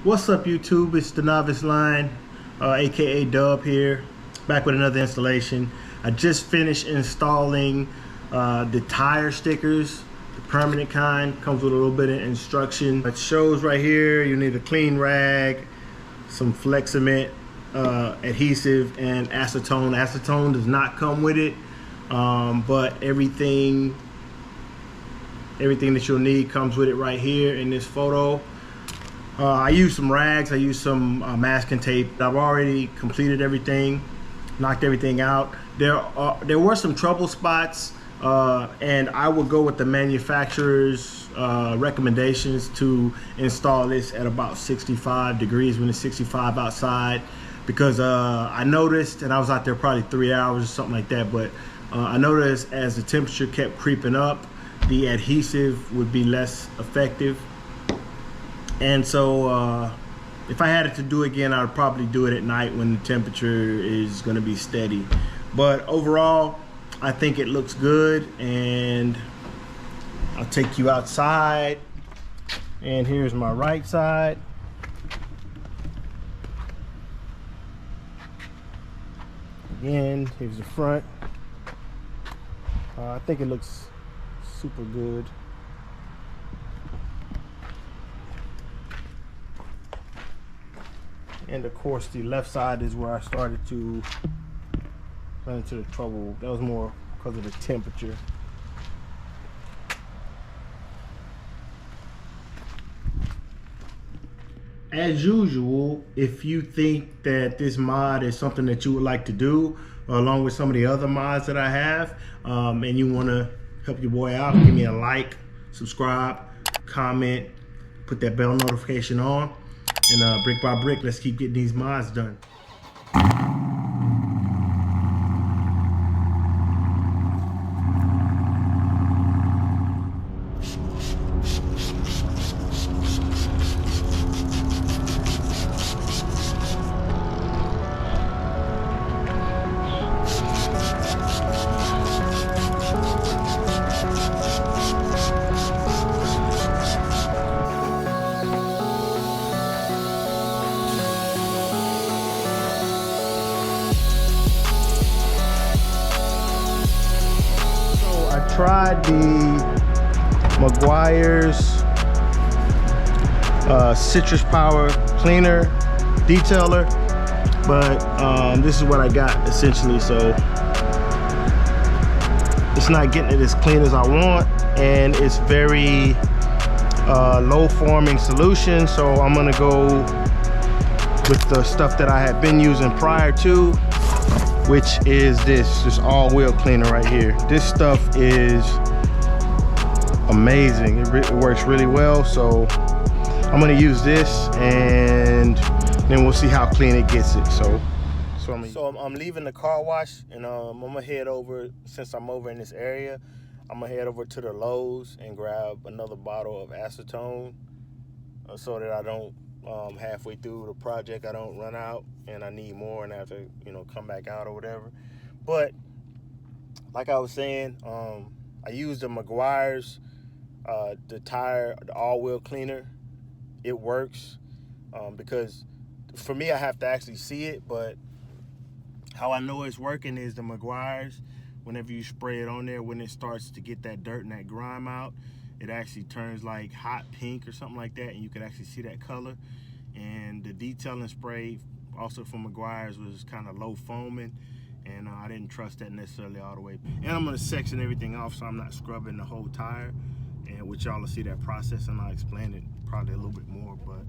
What's up, YouTube? It's the Novice Line, aka Dub here, back with another installation. I just finished installing the tire stickers, the permanent kind. Comes with a little bit of instruction. It shows right here you need a clean rag, some flex cement, adhesive, and acetone. Acetone does not come with it, but everything that you'll need comes with it right here in this photo. I used some rags, I used some masking tape. I've already completed everything, knocked everything out. There were some trouble spots, and I would go with the manufacturer's recommendations to install this at about 65 degrees when it's 65 outside, because I noticed, and I was out there probably 3 hours or something like that, but I noticed as the temperature kept creeping up, the adhesive would be less effective. And so if I had it to do again, I would probably do it at night when the temperature is going to be steady. But overall, I think it looks good, and I'll take you outside. And here's my right side. Again, here's the front. I think it looks super good. And of course, the left side is where I started to run into the trouble. That was more because of the temperature. As usual, if you think that this mod is something that you would like to do, along with some of the other mods that I have, and you want to help your boy out, give me a like, subscribe, comment, put that bell notification on. And brick by brick, let's keep getting these mods done. Tried the Meguiar's citrus power cleaner detailer, but this is what I got essentially. So it's not getting it as clean as I want, and it's very low forming solution. So I'm gonna go with the stuff that I had been using prior to, which is this all-wheel cleaner right here. This stuff is amazing. It works really well. So I'm gonna use this, and then we'll see how clean it gets it. So I'm leaving the car wash, and I'm gonna head over, since I'm over in this area, I'm gonna head over to the Lowe's and grab another bottle of acetone, so that I don't, halfway through the project, I don't run out and I need more and I have to, come back out or whatever. But like I was saying, I used the Meguiar's the all-wheel cleaner. It works, because for me, I have to actually see it, but how I know it's working is the Meguiar's, whenever you spray it on there, when it starts to get that dirt and that grime out, it actually turns like hot pink or something like that, and you can actually see that color. And the detailing spray, also from Meguiar's, was kind of low foaming, and I didn't trust that necessarily all the way. And I'm gonna section everything off so I'm not scrubbing the whole tire, and which y'all will see that process, and I'll explain it probably a little bit more. But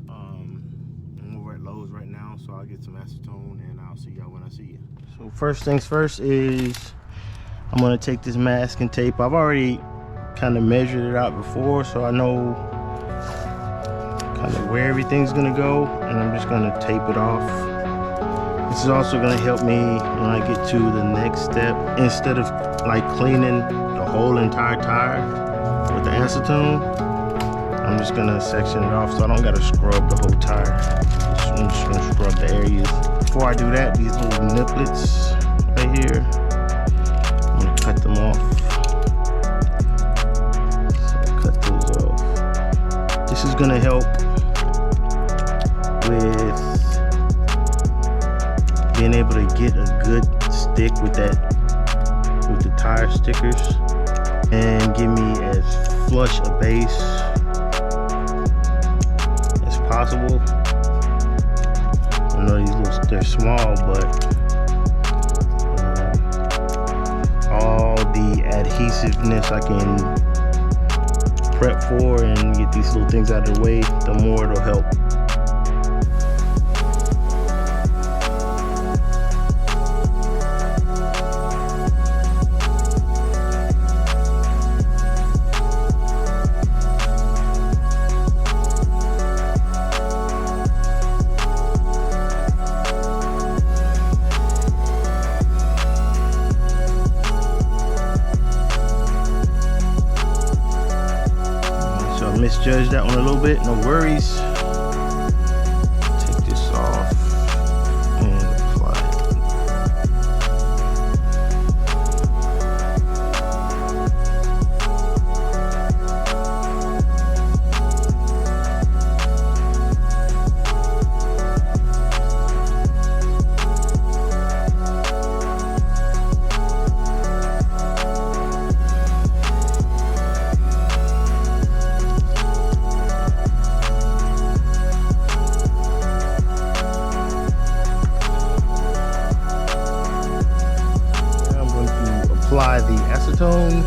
I'm over at Lowe's right now, so I'll get some acetone, and I'll see y'all when I see you. So first things first is I'm gonna take this masking tape. I've already kind of measured it out before, so I know kind of where everything's gonna go, and I'm just gonna tape it off. This is also gonna help me when I get to the next step. Instead of like cleaning the whole entire tire with the acetone, I'm just gonna section it off so I don't gotta scrub the whole tire. I'm just gonna scrub the areas. Before I do that, these little niplets right here, I'm gonna cut them off. So cut those off. This is gonna help with being able to get a good stick with the tire stickers and give me as flush a base as possible. I know they're small, but all the adhesiveness I can prep for and get these little things out of the way, the more it'll help. Misjudged that one a little bit, no worries. Take this off and apply it. Apply the acetone.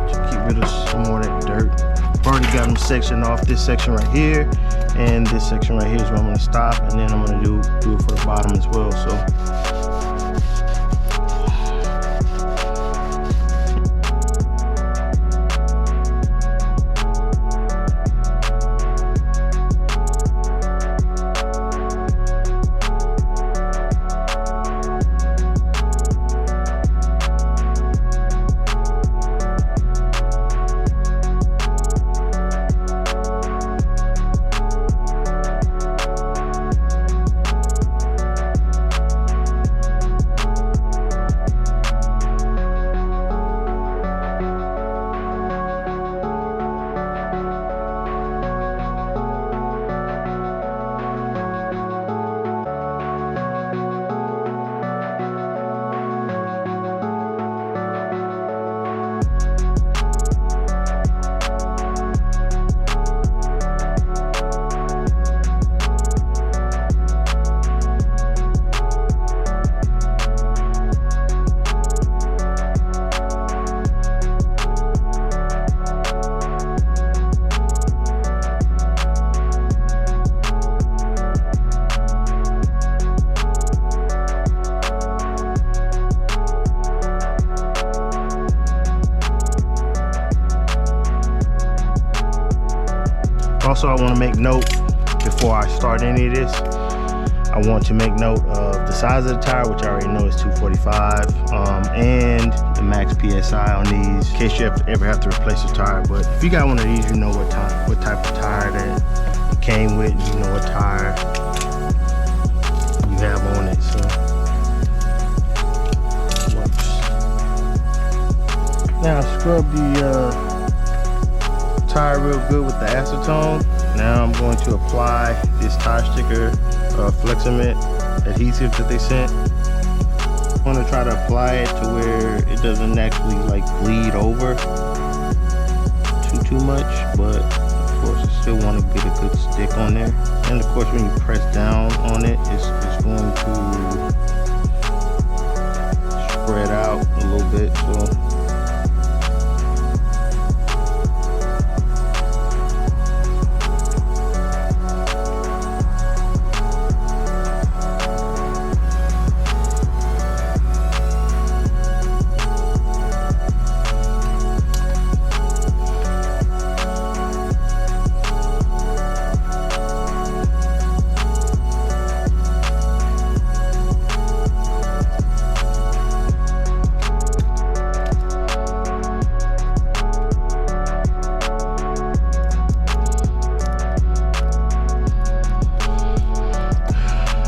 To get rid of some more of that dirt. I've already got them sectioned off. This section right here and this section right here is where I'm going to stop, and then I'm going to do it for the bottom as well. So also, I want to make note before I start any of this. I want to make note of the size of the tire, which I already know is 245, and the max PSI on these, in case you ever have to replace a tire. But if you got one of these, you know what type of tire that it came with, and you know what tire you have on it. So, now scrub the tire real good with the acetone. Now I'm going to apply this tire sticker Flexament adhesive that they sent. I'm going to try to apply it to where it doesn't actually like bleed over too much, but of course I still want to get a good stick on there. And of course when you press down on it, it's going to spread out a little bit. So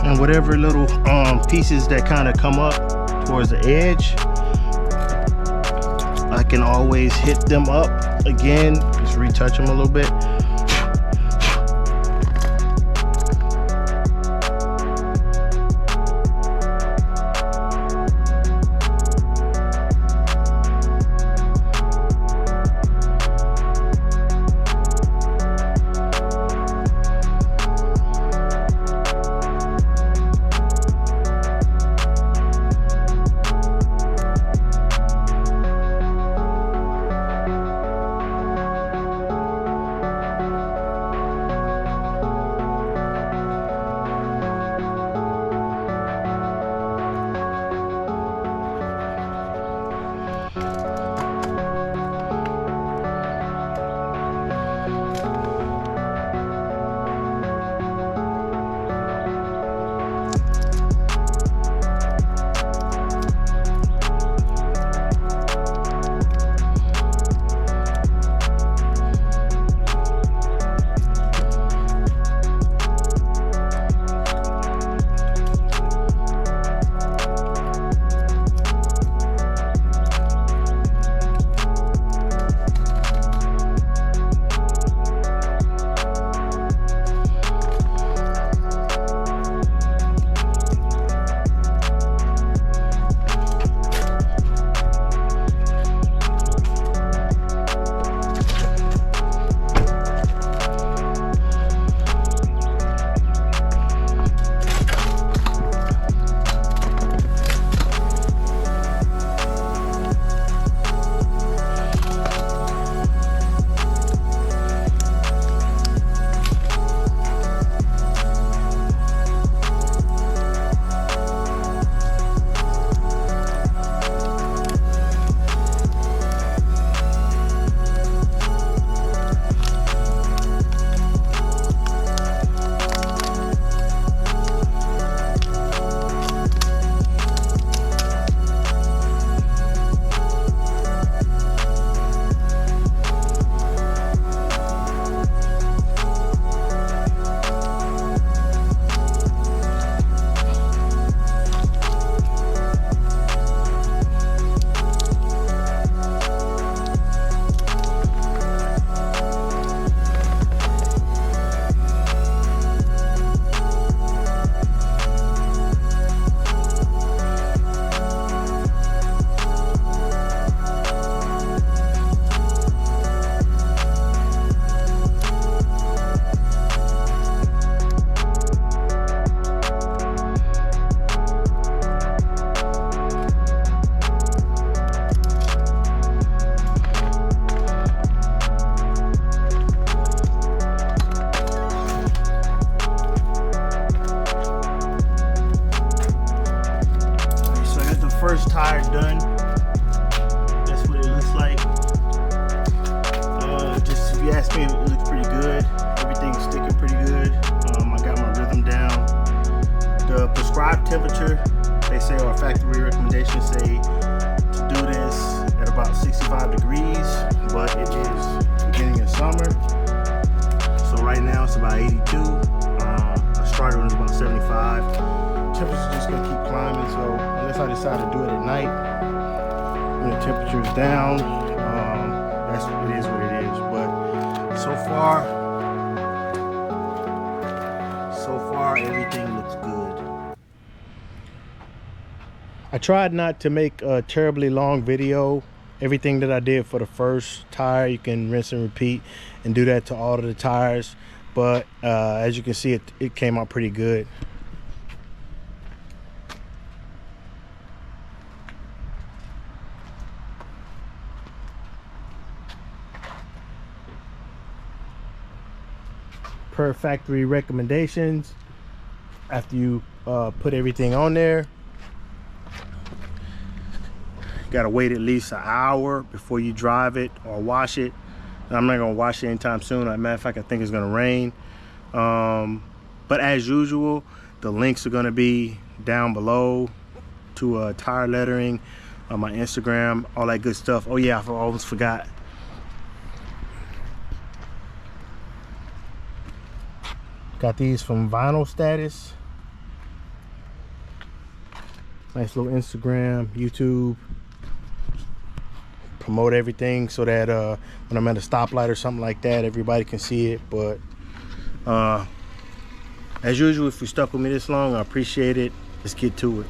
and whatever little pieces that kind of come up towards the edge, I can always hit them up again, just retouch them a little bit. First tire done. That's what it looks like. Just if you ask me, it looks pretty good. Everything's sticking pretty good. I got my rhythm down. The prescribed temperature, they say, or factory recommendations say to do this at about 65 degrees, but it is beginning of summer. So right now it's about 82. I started when it was about 75. Temperature's just gonna keep climbing, so unless I decide to do it at night when the temperature's down, that's what it is what it is. But so far everything looks good. I tried not to make a terribly long video. Everything that I did for the first tire, you can rinse and repeat and do that to all of the tires, but as you can see, it came out pretty good. Per factory recommendations, after you put everything on there, you gotta wait at least an hour before you drive it or wash it. And I'm not gonna wash it anytime soon. As a matter of fact, I think it's gonna rain. But as usual, the links are gonna be down below to tire lettering, my Instagram, all that good stuff. Oh yeah, I almost forgot. Got these from Vinyl Status. Nice little Instagram, YouTube promote everything so that when I'm at a stoplight or something like that, everybody can see it. But as usual, if you stuck with me this long, I appreciate it. Let's get to it.